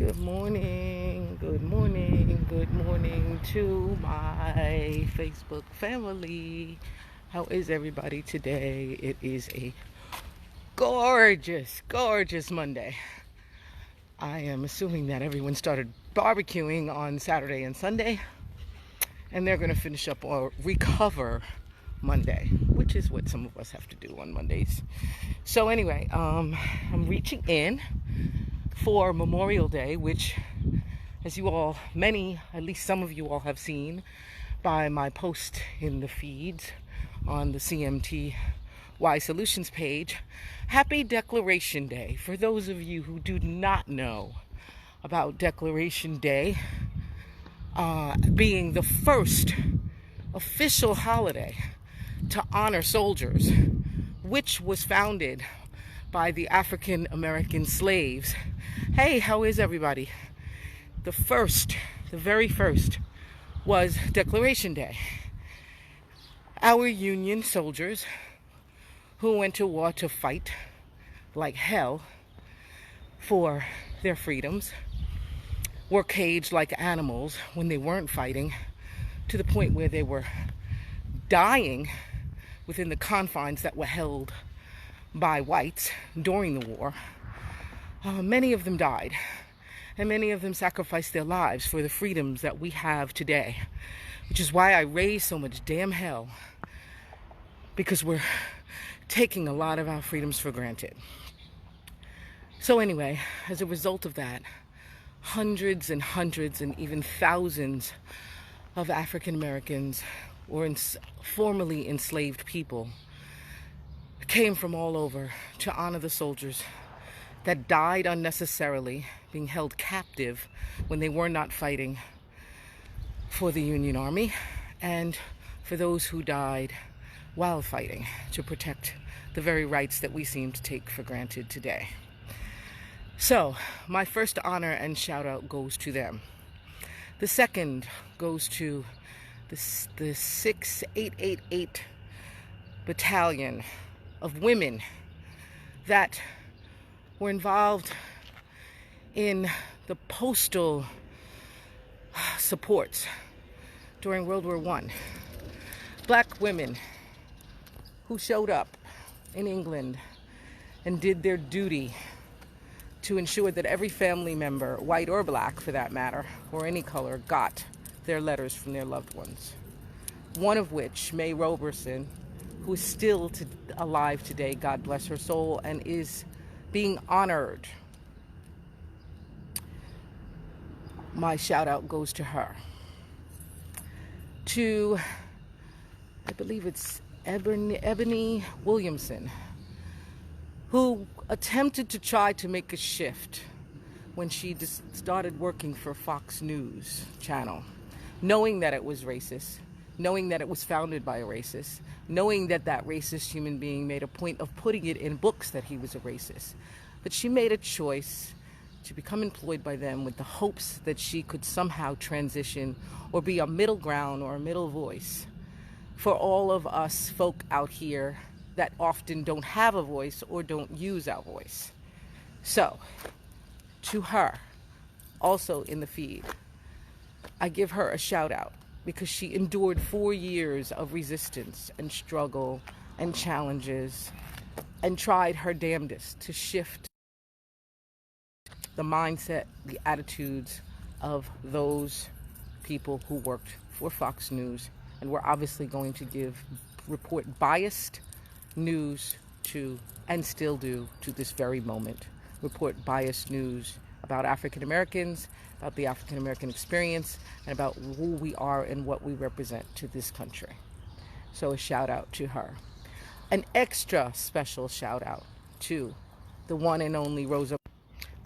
Good morning, good morning, good morning to my Facebook family. How is everybody today? It is a gorgeous, gorgeous Monday. I am assuming that everyone started barbecuing on Saturday and Sunday, and they're going to finish up or recover Monday, which is what some of us have to do on Mondays. So anyway, I'm reaching in for Memorial Day, which, as you all, at least some of you all have seen by my post in the feeds on the CMTY Solutions page. Happy Declaration Day. For those of you who do not know about Declaration Day, being the first official holiday to honor soldiers, which was founded by the African American slaves. Hey, how is everybody? The very first was Declaration Day. Our Union soldiers who went to war to fight like hell for their freedoms were caged like animals when they weren't fighting, to the point where they were dying within the confines that were held by whites during the war. Many of them died, and many of them sacrificed their lives for the freedoms that we have today, which is why I raise so much damn hell, because we're taking a lot of our freedoms for granted. So anyway, as a result of that, hundreds and hundreds and even thousands of African Americans or formerly enslaved people came from all over to honor the soldiers that died unnecessarily, being held captive when they were not fighting for the Union Army, and for those who died while fighting to protect the very rights that we seem to take for granted today. So, my first honor and shout out goes to them. The second goes to the 6888 battalion of women that were involved in the postal supports during World War I. Black women who showed up in England and did their duty to ensure that every family member, white or black for that matter, or any color, got their letters from their loved ones. One of which, May Roberson, who is still alive today, God bless her soul, and is being honored. My shout out goes to her. To, I believe it's Ebony Williamson, who attempted to try to make a shift when she started working for Fox News channel, knowing that it was racist, knowing that it was founded by a racist, knowing that that racist human being made a point of putting it in books that he was a racist. But she made a choice to become employed by them with the hopes that she could somehow transition or be a middle ground or a middle voice for all of us folk out here that often don't have a voice or don't use our voice. So, to her, also in the feed, I give her a shout out because she endured 4 years of resistance and struggle and challenges and tried her damnedest to shift the mindset, the attitudes of those people who worked for Fox News and were obviously going to report biased news to, and still do to this very moment, report biased news about African Americans, about the African American experience, and about who we are and what we represent to this country. So a shout out to her. An extra special shout out to the one and only Rosa.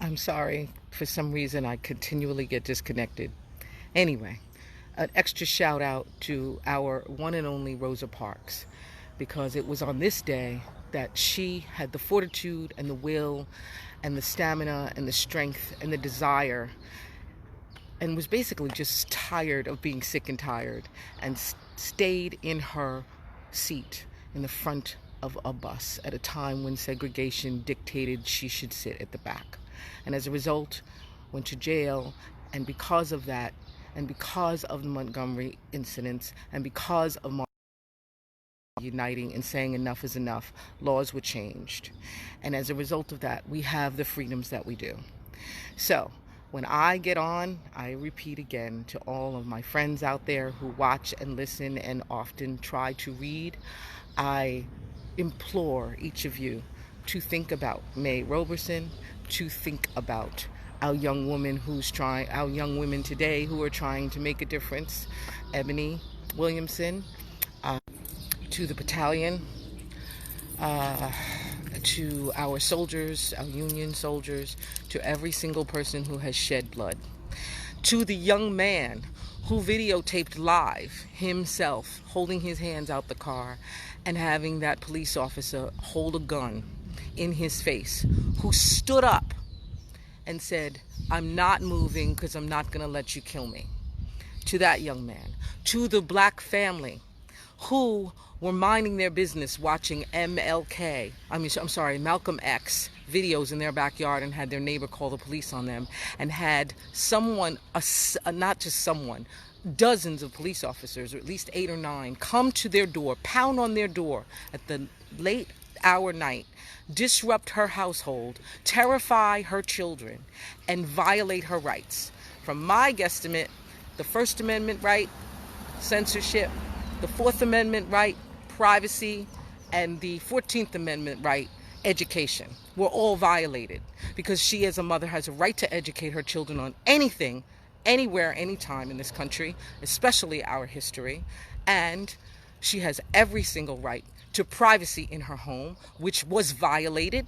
I'm sorry, for some reason I continually get disconnected. Anyway, an extra shout out to our one and only Rosa Parks, because it was on this day that she had the fortitude and the will and the stamina and the strength and the desire, and was basically just tired of being sick and tired, and stayed in her seat in the front of a bus at a time when segregation dictated she should sit at the back. And as a result, went to jail, and because of that, and because of the Montgomery incidents, and because of uniting and saying enough is enough, laws were changed. And as a result of that, we have the freedoms that we do. So when I get on, I repeat again to all of my friends out there who watch and listen and often try to read, I implore each of you to think about May Roberson, to think about our young woman our young women today who are trying to make a difference, Ebony Williamson, to the battalion, to our soldiers, our Union soldiers, to every single person who has shed blood, to the young man who videotaped live himself holding his hands out the car and having that police officer hold a gun in his face, who stood up and said, "I'm not moving because I'm not going to let you kill me." To that young man, to the black family who were minding their business watching Malcolm X videos in their backyard and had their neighbor call the police on them, and had someone, not just someone, dozens of police officers, or at least 8 or 9, come to their door, pound on their door at the late hour night, disrupt her household, terrify her children, and violate her rights. From my guesstimate, the First Amendment right, censorship, the Fourth Amendment right, privacy, and the 14th Amendment right, education, were all violated, because she as a mother has a right to educate her children on anything, anywhere, anytime in this country, especially our history, and she has every single right to privacy in her home, which was violated,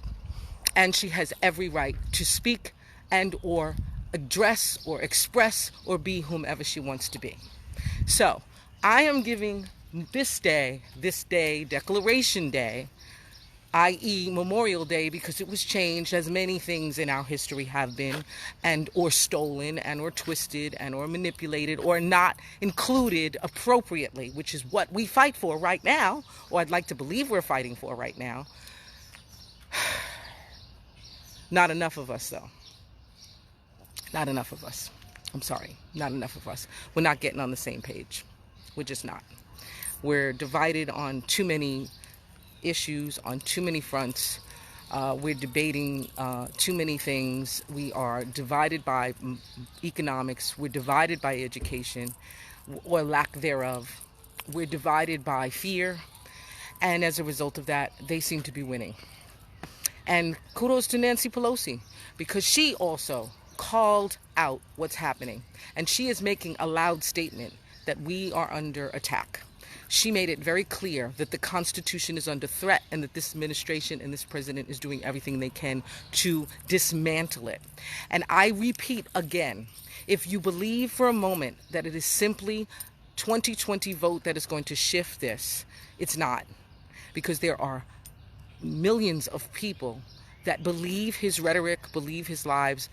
and she has every right to speak and or address or express or be whomever she wants to be. So I am giving this day, Declaration Day, i.e. Memorial Day, because it was changed, as many things in our history have been, and or stolen and or twisted and or manipulated or not included appropriately, which is what we fight for right now, or I'd like to believe we're fighting for right now. Not enough of us, though. Not enough of us. I'm sorry, not enough of us. We're not getting on the same page. We're just not. We're divided on too many issues, on too many fronts. We're debating too many things. We are divided by economics. We're divided by education, or lack thereof. We're divided by fear. And as a result of that, they seem to be winning. And kudos to Nancy Pelosi, because she also called out what's happening. And she is making a loud statement that we are under attack. She made it very clear that the Constitution is under threat, and that this administration and this president is doing everything they can to dismantle it. And I repeat again, if you believe for a moment that it is simply 2020 vote that is going to shift this, it's not. Because there are millions of people that believe his rhetoric, believe his lies,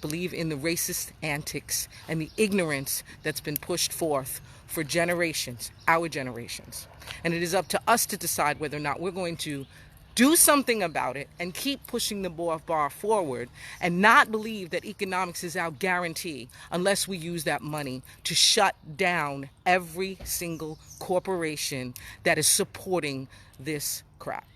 believe in the racist antics and the ignorance that's been pushed forth for generations, our generations. And it is up to us to decide whether or not we're going to do something about it and keep pushing the bar forward, and not believe that economics is our guarantee unless we use that money to shut down every single corporation that is supporting this crap.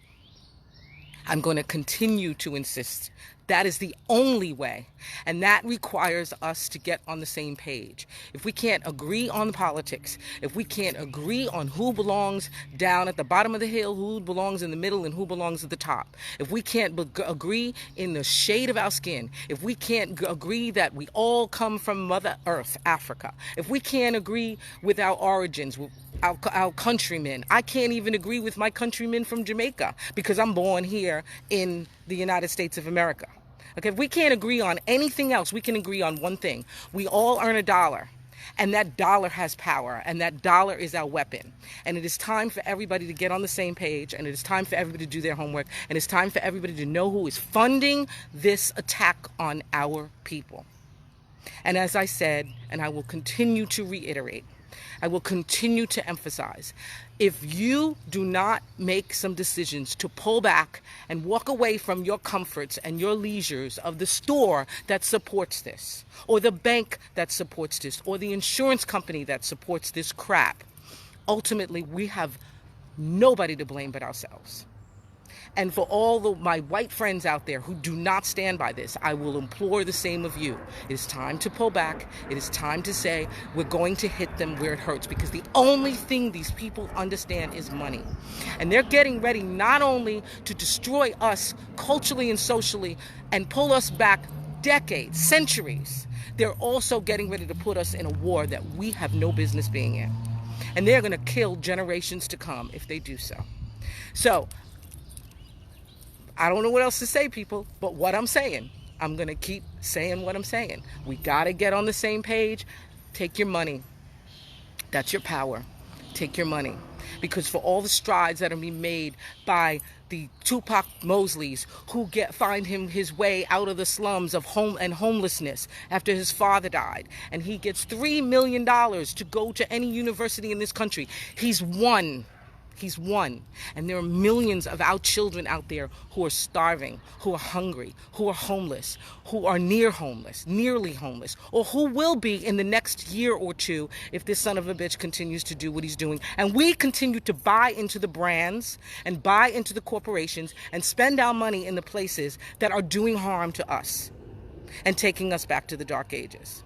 I'm going to continue to insist that is the only way, and that requires us to get on the same page. If we can't agree on politics, if we can't agree on who belongs down at the bottom of the hill, who belongs in the middle, and who belongs at the top, if we can't agree in the shade of our skin, if we can't agree that we all come from Mother Earth, Africa, if we can't agree with our origins, our countrymen. I can't even agree with my countrymen from Jamaica because I'm born here in the United States of America. Okay, if we can't agree on anything else, we can agree on one thing. We all earn a dollar, and that dollar has power, and that dollar is our weapon. And it is time for everybody to get on the same page, and it is time for everybody to do their homework, and it's time for everybody to know who is funding this attack on our people. And as I said, and I will continue to reiterate, I will continue to emphasize, If you do not make some decisions to pull back and walk away from your comforts and your leisures of the store that supports this, or the bank that supports this, or the insurance company that supports this crap, ultimately we have nobody to blame but ourselves. And for all my white friends out there who do not stand by this, I will implore the same of you. It is time to pull back. It is time to say we're going to hit them where it hurts, because the only thing these people understand is money. And they're getting ready not only to destroy us culturally and socially and pull us back decades, centuries, they're also getting ready to put us in a war that we have no business being in. And they're going to kill generations to come if they do so. So, I don't know what else to say, people, but what I'm saying, I'm going to keep saying what I'm saying. We got to get on the same page. Take your money. That's your power. Take your money. Because for all the strides that are being made by the Tupac Mosleys who find him his way out of the slums of homelessness after his father died, and he gets $3 million to go to any university in this country, he's won. He's won. And there are millions of our children out there who are starving, who are hungry, who are homeless, who are nearly homeless, or who will be in the next year or two if this son of a bitch continues to do what he's doing. And we continue to buy into the brands and buy into the corporations and spend our money in the places that are doing harm to us and taking us back to the dark ages.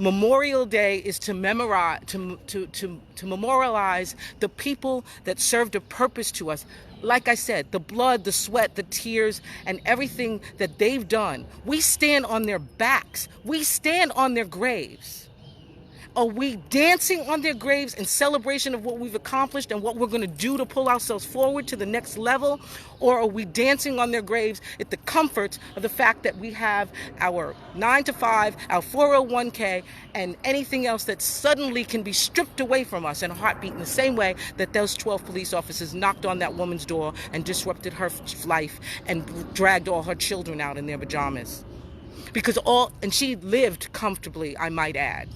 Memorial Day is to memorialize the people that served a purpose to us. Like I said, the blood, the sweat, the tears, and everything that they've done. We stand on their backs. We stand on their graves. Are we dancing on their graves in celebration of what we've accomplished and what we're going to do to pull ourselves forward to the next level? Or are we dancing on their graves at the comfort of the fact that we have our 9-to-5, our 401k, and anything else that suddenly can be stripped away from us in a heartbeat, in the same way that those 12 police officers knocked on that woman's door and disrupted her life and dragged all her children out in their pajamas? And she lived comfortably, I might add.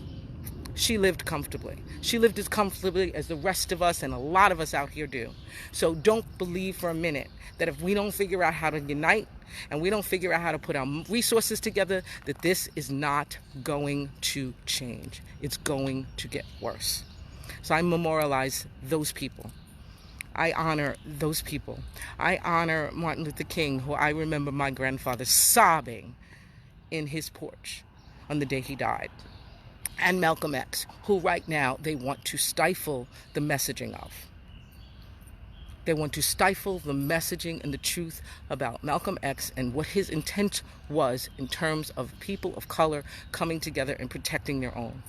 She lived comfortably. She lived as comfortably as the rest of us and a lot of us out here do. So don't believe for a minute that if we don't figure out how to unite and we don't figure out how to put our resources together, that this is not going to change. It's going to get worse. So I memorialize those people. I honor those people. I honor Martin Luther King, who I remember my grandfather sobbing in his porch on the day he died. And Malcolm X, who right now they want to stifle the messaging of. They want to stifle the messaging and the truth about Malcolm X and what his intent was in terms of people of color coming together and protecting their own.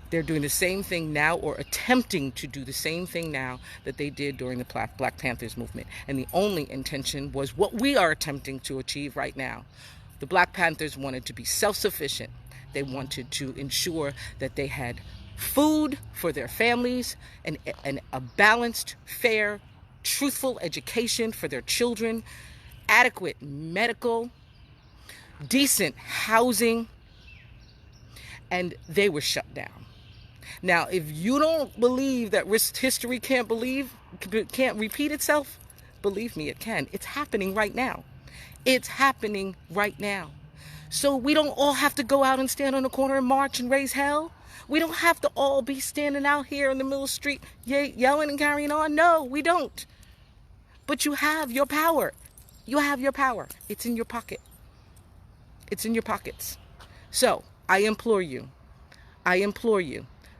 They're doing the same thing now, or attempting to do the same thing now that they did during the Black Panthers movement. And the only intention was what we are attempting to achieve right now. The Black Panthers wanted to be self-sufficient. They wanted to ensure that they had food for their families and a balanced, fair, truthful education for their children, adequate medical, decent housing, and they were shut down. Now, if you don't believe that history can't repeat itself, believe me, it can. It's happening right now. It's happening right now. So we don't all have to go out and stand on the corner and march and raise hell. We don't have to all be standing out here in the middle of the street yelling and carrying on. No, we don't. But you have your power. You have your power. It's in your pocket. It's in your pockets. So I implore you,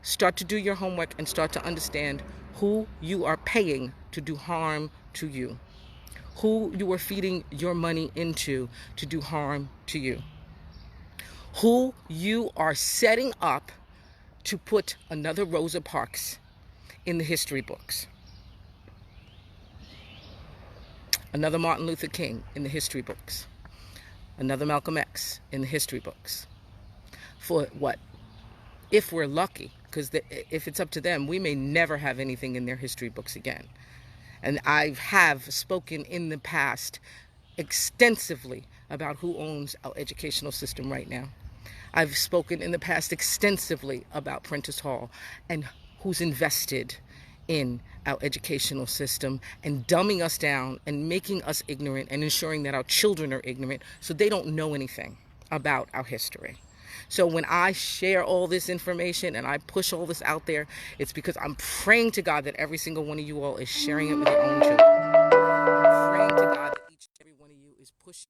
start to do your homework and start to understand who you are paying to do harm to you. Who you are feeding your money into to do harm to you. Who you are setting up to put another Rosa Parks in the history books. Another Martin Luther King in the history books. Another Malcolm X in the history books. For what? If we're lucky, because if it's up to them, we may never have anything in their history books again. And I have spoken in the past extensively about who owns our educational system right now. I've spoken in the past extensively about Prentice Hall and who's invested in our educational system and dumbing us down and making us ignorant and ensuring that our children are ignorant so they don't know anything about our history. So when I share all this information and I push all this out there, it's because I'm praying to God that every single one of you all is sharing it with your own children. I'm praying to God that each and every one of you is pushing.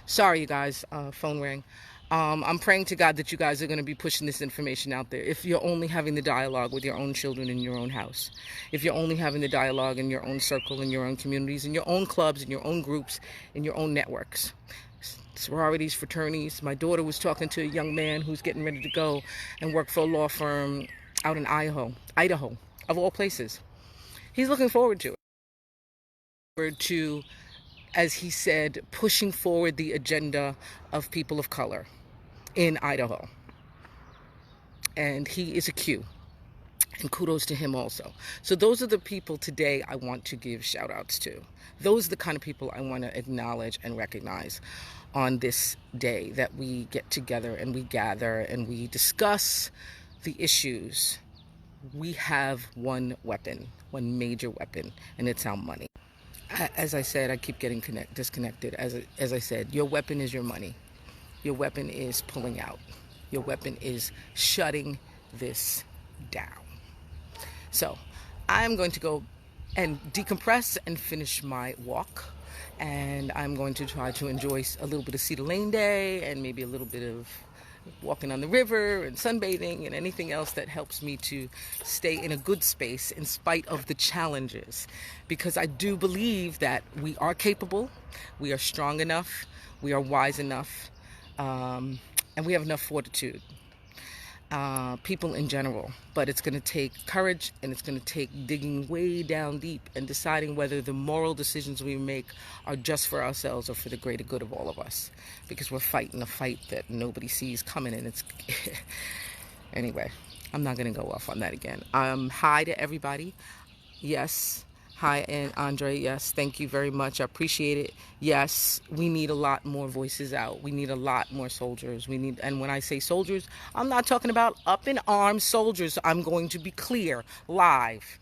Sorry, you guys, phone rang. I'm praying to God that you guys are going to be pushing this information out there. If you're only having the dialogue with your own children in your own house, if you're only having the dialogue in your own circle, in your own communities, in your own clubs, in your own groups, in your own networks, sororities, fraternities. My daughter was talking to a young man who's getting ready to go and work for a law firm out in Idaho, of all places. He's looking forward to it. As he said, pushing forward the agenda of people of color in Idaho. And he is a Q. And kudos to him also. So those are the people today I want to give shout outs to. Those are the kind of people I want to acknowledge and recognize on this day that we get together and we gather and we discuss the issues. We have one weapon, one major weapon, and it's our money. As I said, I keep getting disconnected. As I said, your weapon is your money. Your weapon is pulling out. Your weapon is shutting this down. So I'm going to go and decompress and finish my walk. And I'm going to try to enjoy a little bit of Cedar Lane Day and maybe a little bit of walking on the river and sunbathing and anything else that helps me to stay in a good space in spite of the challenges. Because I do believe that we are capable, we are strong enough, we are wise enough, and we have enough fortitude. People in general, but it's going to take courage and it's going to take digging way down deep and deciding whether the moral decisions we make are just for ourselves or for the greater good of all of us, because we're fighting a fight that nobody sees coming, and it's anyway, I'm not going to go off on that again. Hi to everybody. Yes. Hi, and Andre, yes, thank you very much. I appreciate it. Yes, we need a lot more voices out. We need a lot more soldiers. And when I say soldiers, I'm not talking about up in arms soldiers. I'm going to be clear, live.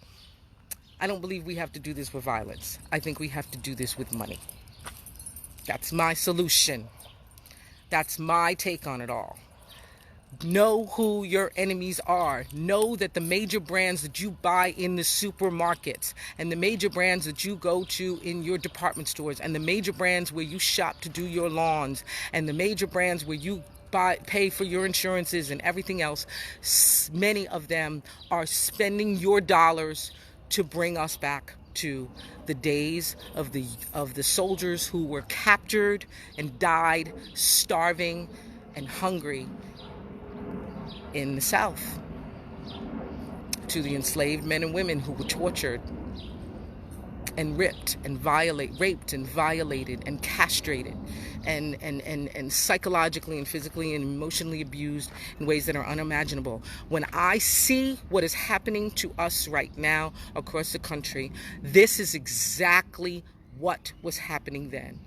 I don't believe we have to do this with violence. I think we have to do this with money. That's my solution. That's my take on it all. Know who your enemies are. Know that the major brands that you buy in the supermarkets and the major brands that you go to in your department stores and the major brands where you shop to do your lawns and the major brands where you pay for your insurances and everything else, many of them are spending your dollars to bring us back to the days of the soldiers who were captured and died starving and hungry in the South, to the enslaved men and women who were tortured and raped and violated and castrated and psychologically and physically and emotionally abused in ways that are unimaginable. When I see what is happening to us right now across the country, this is exactly what was happening then.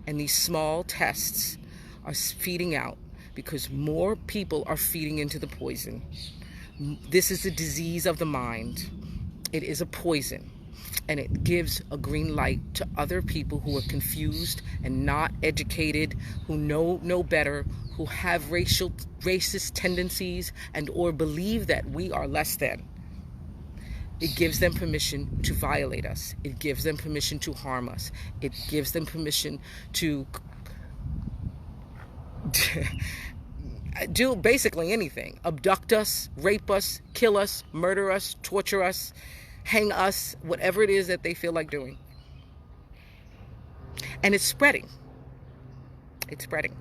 And these small tests are feeding out because more people are feeding into the poison. This is a disease of the mind. It is a poison. And it gives a green light to other people who are confused and not educated, who know better, who have racist tendencies and or believe that we are less than. It gives them permission to violate us. It gives them permission to harm us. It gives them permission to do basically anything. Abduct us, rape us, kill us, murder us, torture us, hang us, whatever it is that they feel like doing. And it's spreading. It's spreading.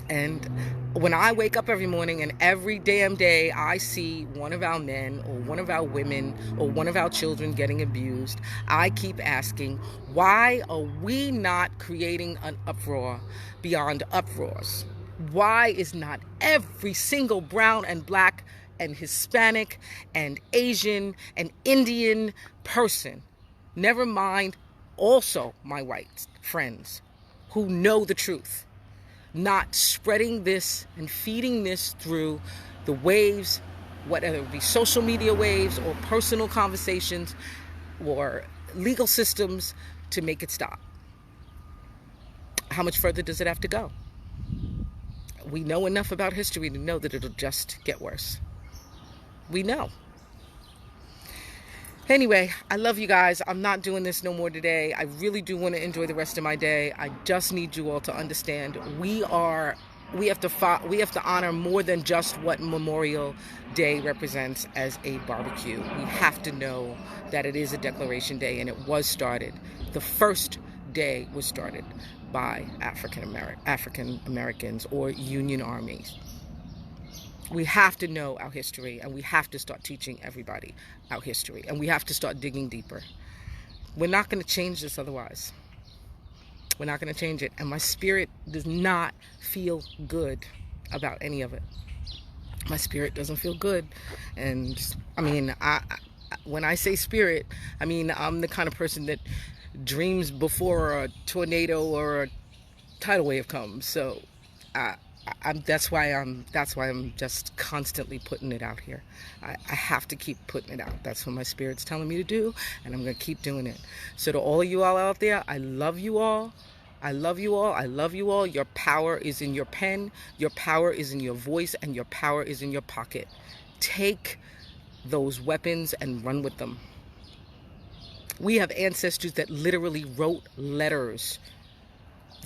And when I wake up every morning and every damn day I see one of our men or one of our women or one of our children getting abused, I keep asking, why are we not creating an uproar beyond uproars? Why is not every single brown and black and Hispanic and Asian and Indian person, never mind also my white friends who know the truth, not spreading this and feeding this through the waves whether it be social media waves or personal conversations or legal systems to make it stop. How much further does it have to go? We know enough about history to know that it'll just get worse. We know. Anyway, I love you guys. I'm not doing this no more today. I really do want to enjoy the rest of my day. I just need you all to understand we have to honor more than just what Memorial Day represents as a barbecue. We have to know that it is a Declaration Day, and it was started. The first day was started by African Americans or Union armies. We have to know our history, and we have to start teaching everybody our history, and we have to start digging deeper. We're not going to change this otherwise. We're not going to change it, and my spirit does not feel good about any of it. My spirit doesn't feel good, and I mean, when I say spirit, I mean I'm the kind of person that dreams before a tornado or a tidal wave comes. So that's why I'm just constantly putting it out here. I have to keep putting it out. That's what my spirit's telling me to do, and I'm going to keep doing it. So to all of you all out there, I love you all. I love you all. I love you all. Your power is in your pen. Your power is in your voice, and your power is in your pocket. Take those weapons and run with them. We have ancestors that literally wrote letters.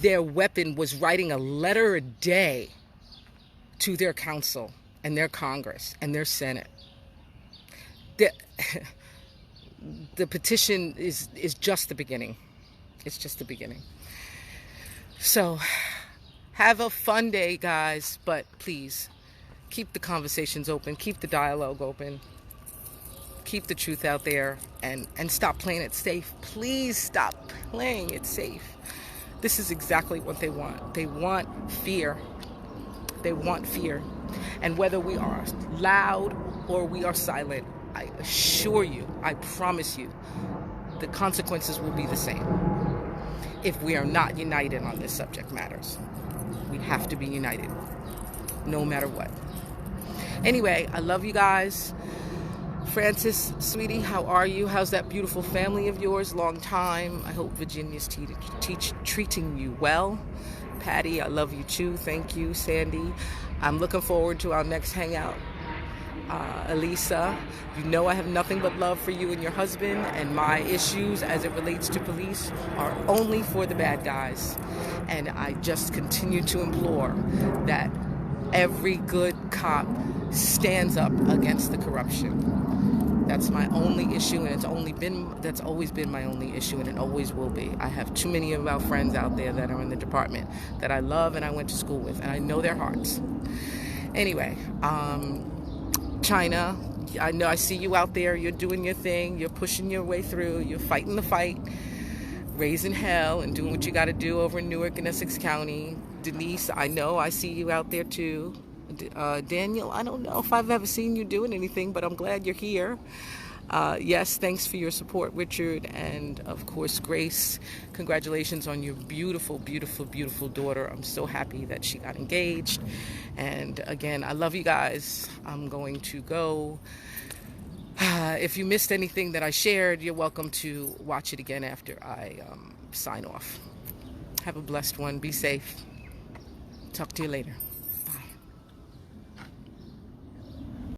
Their weapon was writing a letter a day to their council and their Congress and their Senate. The petition is just the beginning. It's just the beginning. So have a fun day, guys, but please keep the conversations open, keep the dialogue open, keep the truth out there, and stop playing it safe. Please stop playing it safe. This is exactly what they want. They want fear. They want fear. And whether we are loud or we are silent, I assure you, I promise you, the consequences will be the same if we are not united on this subject matters. We have to be united, no matter what. Anyway, I love you guys. Francis, sweetie, how are you? How's that beautiful family of yours? Long time. I hope Virginia's treating you well. Patty, I love you too. Thank you. Sandy, I'm looking forward to our next hangout. Elisa, you know I have nothing but love for you and your husband, and my issues as it relates to police are only for the bad guys. And I just continue to implore that every good cop stands up against the corruption. That's my only issue, and that's always been my only issue, and it always will be. I have too many of our friends out there that are in the department that I love and I went to school with, and I know their hearts. Anyway, China, I know I see you out there. You're doing your thing. You're pushing your way through. You're fighting the fight, raising hell, and doing what you got to do over in Newark and Essex County. Denise, I know I see you out there too. Daniel, I don't know if I've ever seen you doing anything, but I'm glad you're here. Yes, thanks for your support, Richard, and of course, Grace. Congratulations on your beautiful, beautiful, beautiful daughter. I'm so happy that she got engaged. And again, I love you guys. I'm going to go. If you missed anything that I shared, you're welcome to watch it again after I sign off. Have a blessed one. Be safe. Talk to you later.